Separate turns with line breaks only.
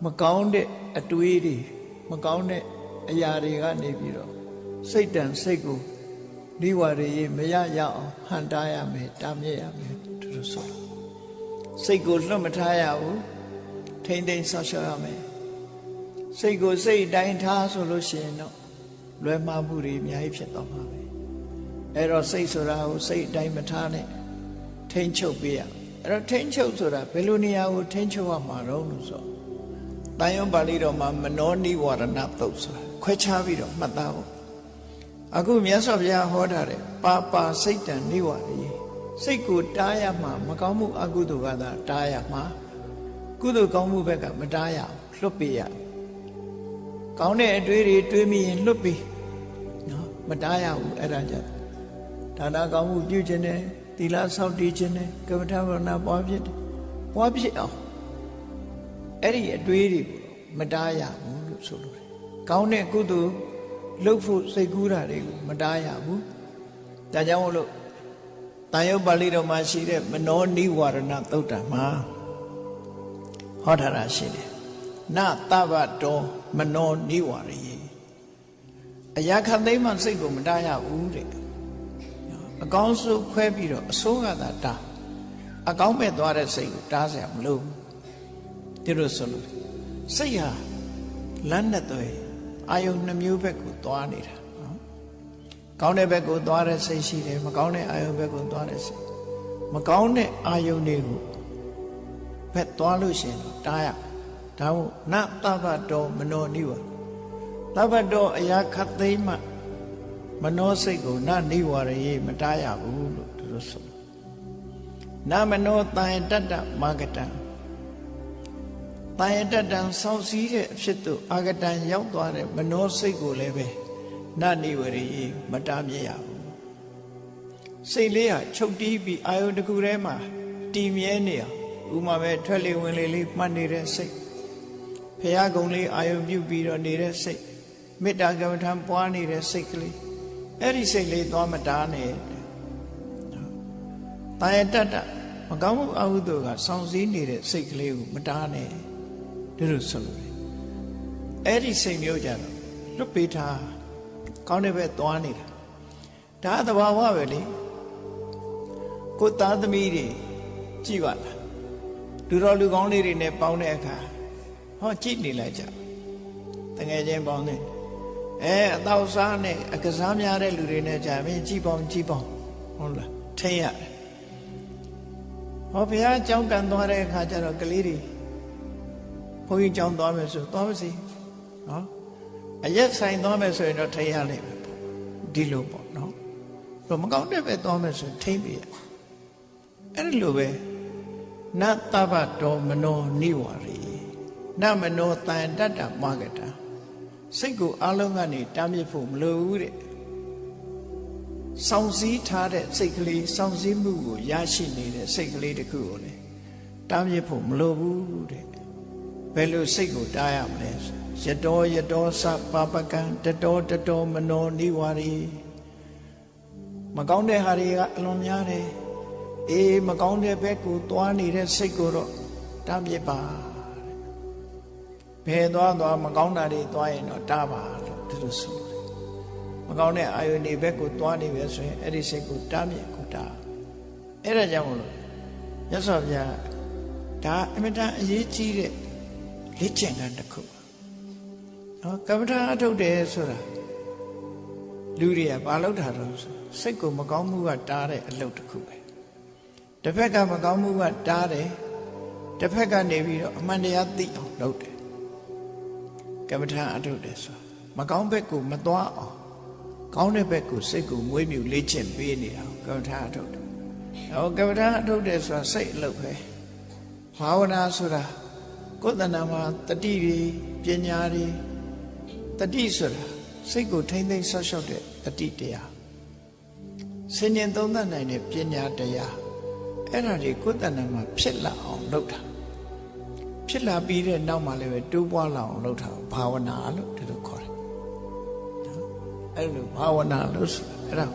မကောင်းတဲ့အတွေးတွေမကောင်းတဲ့အရာတွေကနေပြီးတော့စိတ်တန်စိတ်ကိုနိဝရရေမရရအောင်ဟန်တားရမယ်တားမြစ်ရမယ်သူတို့ဆိုစိတ်ကိုလွတ်မထားရဘူးထိမ့်သိမ်းဆောက်ရှောက်ရမယ်စိတ်ကိုစိတ်တိုင်းထားဆိုလို့ရှိရင်တော့လွယ်မှားမှုတွေအများကြီးဖြစ်သွားမှာပဲအဲ့တော့စိတ်ဆိုတာကိုစိတ်အတိုင်းမထားနဲ့ထိမ့်ချုပ်ပေးရအဲ့တော့ထိမ့်ချုပ်ဆိုတာဘယ်လိုနေရာကိုထိမ့်ချုပ်ရမှာတော့လို့ဆိုတန်ရုံပါဠိတော်မှာမနောနိဝရဏသုတ်ဆိုတာခွဲခြားပြီးတော့မှတ်သားဖို့အခုမြတ်စွာဘုရားဟောထားတယ်ပါပါစိတ်တံနိဝရဏစိတ်ကိုတားရမှာမကောင်းမှုအကုသိုလ်ကသာတားရမှာကုသိုလ်ကောင်းမှုဘက်ကမတားရအောင်လွတ်ပေးရကောင်းတဲ့အတွေးတွေတွေးမိရင်လွတ်ပေးနော်မတားရဘူးအဲ့ဒါကြောင့်ဒါနကောင်းမှုပြုခြင်းနဲ့သီလဆောက်တည်ခြင်းနဲ့ကမ္မထာဝရဏပွားဖြစ်အောင်အဲ့ဒီအတွေးတွေကိုမတားရဘူးလို့ဆိုလိုတယ်ကောင်းတဲ့ကုသိုလ်လုပ်ဖို့စိတ်ကူးတာတွေကိုမတားရဘူးဒါကြောင့်မို့လို့တန်ရုပ်ပါဠိတော်မှာရှိတဲ့မနောနိဝရဏသုတ်တံမှာဟောထားတာရှိတယ်နသဗ္ဗတောမနောနိဝရယေအရာခတ်သိမ်းမှစိတ်ကိုမတားရဘူးတဲ့အကောင်းဆုံးခွဲပြီးတော့အဆိုးကသာတားအကောင်းမဲ့သွားတဲ့စိတ်ကိုတားစရာမလိုဘူးဒီလိုဆိုလို့စိတ်ဟာလမ်းနဲ့သွဲအာယုန်နှမျိုးဘက်ကိုသွားနေတာနော်ကောင်းတဲ့ဘက်ကိုသွားတဲ့စိတ်ရှိတယ်မကောင်းတဲ့အာယုန်ဘက်ကိုသွားတဲ့စိတ်မကောင်းတဲ့အာယုန်တွေကိုဘက်သွားလို့ရှိရင်တားရဒါမို့နသဗ္ဗတောမနောနိဝရသဗ္ဗတောအရာခတ်သိမ်းမှမနောစိတ်ကိုနနိဝရယေမတားရဘူးလို့သူတို့ဆိုနမနောတန်တတ္တမာဂတံတန်တတ္တံဆောင်းစည်းတဲ့အဖြစ်သို့အာဂတံရောက်သွားတဲ့မနောစိတ်ကိုလည်းပဲနနိဝရယေမတားမြရဘူးစိတ်လေးဟာချုပ်တီးပြီးအာယုန်တစ်ခုထဲမှာတည်မြဲနေအောင်ဥမာပဲထွက်လေဝင်လေလေးမှတ်နေတဲ့စိတ်ဖရာကုံလေးအာယုန်ပြုပြီးတော့နေတဲ့စိတ်မေတ္တာကမ္မထံပွားနေတဲ့စိတ်ကလေးအဲ့ဒီစိတ်လေးသွားမတားနဲ့တာယတတ္တမကောင်းမှုအဟုသို့ကစောင့်စည်းနေတဲ့စိတ်ကလေးကိုမတားနဲ့ဒီလိုဆိုလို့အဲ့ဒီစိတ်မျိုးကြတော့လွတ်ပေးထားကောင်းတဲ့ဘက်သွားနေတာဒါသဘာဝပဲလေကိုသားသမီးတွေကြည့်ပါလားလူတော်လူကောင်းလေးတွေနဲ့ပေါင်းတဲ့အခါဟောကြည့်နေလိုက်ကြတကယ်ချင်းပေါင်းနေအတော့စားနဲ့အကစားများတဲ့လူတွေနဲ့ကြာမင်းကြည့်ပေါင်းဟုတ်လားထိတ်ရတယ်ဟောဘုရားကြောင်းကန်သွားတဲ့အခါကျတော့ကလေးတွေဘုန်းကြီးကြောင်းသွားမယ်ဆိုသွားပါစီနော်အရက်ဆိုင်သွားမယ်ဆိုရင်တော့ထိတ်ရလိမ့်မယ်ဒီလိုပေါ့နော်တော့မကောင်းတဲ့ပဲသွားမယ်ဆိုထိတ်ပြီအဲ့ဒီလိုပဲနသဗ္ဗတောမနောနိဝရယေနမနောတန်တတ္တမာဂတံစိတ်ကိုအလုံးကနေတားမြစ်ဖို့မလိုဘူးတဲ့စောင့်စည်းထားတဲ့စိတ်ကလေးစောင့်စည်းမှုကိုရရှိနေတဲ့စိတ်ကလေးတစ်ခုကိုလေတားမြစ်ဖို့မလိုဘူးတဲ့ဘယ်လိုစိတ်ကိုတားရမလဲယတောသပပကံတတောမနောနိဝရယေမကောင်းတဲ့ဟာတွေကအလွန်များတယ်မကောင်းတဲ့ဘက်ကိုသွားနေတဲ့စိတ်ကိုတော့တားမြစ်ပါဘယ်သွားမကောင်းတာတွေသွားရင်တော့တားပါလို့ဒီလိုဆိုတယ်မကောင်းတဲ့အာယုန်တွေဘက်ကိုသွားနေပဲဆိုရင်အဲ့ဒီစိတ်ကိုတားမြစ်ကိုတားအဲ့ဒါကြောင့်မလို့မြတ်စွာဘုရားဒါအမြဲတမ်းအရေးကြီးတဲ့လေ့ကျင့်ခန်းတစ်ခုနော်ကမ္မထာအထုတ်တယ်ဆိုတာလူတွေကဘာလုပ်တာတော့စိတ်ကိုမကောင်းမှုကတားတဲ့အလုပ်တစ်ခုပဲတစ်ဖက်ကမကောင်းမှုကတားတယ်တစ်ဖက်ကနေပြီးတော့အမှန်တရားသိအောင်လုပ်တယ်ကမ္မထာအထုတ်တယ်ဆိုမကောင်းဘက်ကိုမသွားအောင်ကောင်းတဲ့ဘက်ကိုစိတ်ကိုမွေးမြူလေ့ကျင့်ပေးနေအောင်ကမ္မထာအထုတ်တယ်ကမ္မထာအထုတ်တယ်ဆိုတာစိတ်အလုပ်ပဲဘာဝနာဆိုတာကိုယ်တဏ္ဍာမှာတတိတွေပညာတွေတတိဆိုတာစိတ်ကိုထိမ့်သိမ်းဆော့ရှော့တဲ့တတိတရားစဉ္ဉ္သုံးသပ်နိုင်တဲ့ပညာတရားအဲ့ဒါတွေကိုယ်တဏ္ဍာမှာဖြစ်လာအောင်လုပ်တာဖြစ်လာပြီးတဲ့နောက်မှာလည်းပဲတိုးပွားလာအောင်လုပ်တာဘာဝနာလို့ဒီလိုခေါ်တယ်အဲ့လိုဘာဝနာလို့ဆိုတာအဲ့ဒါ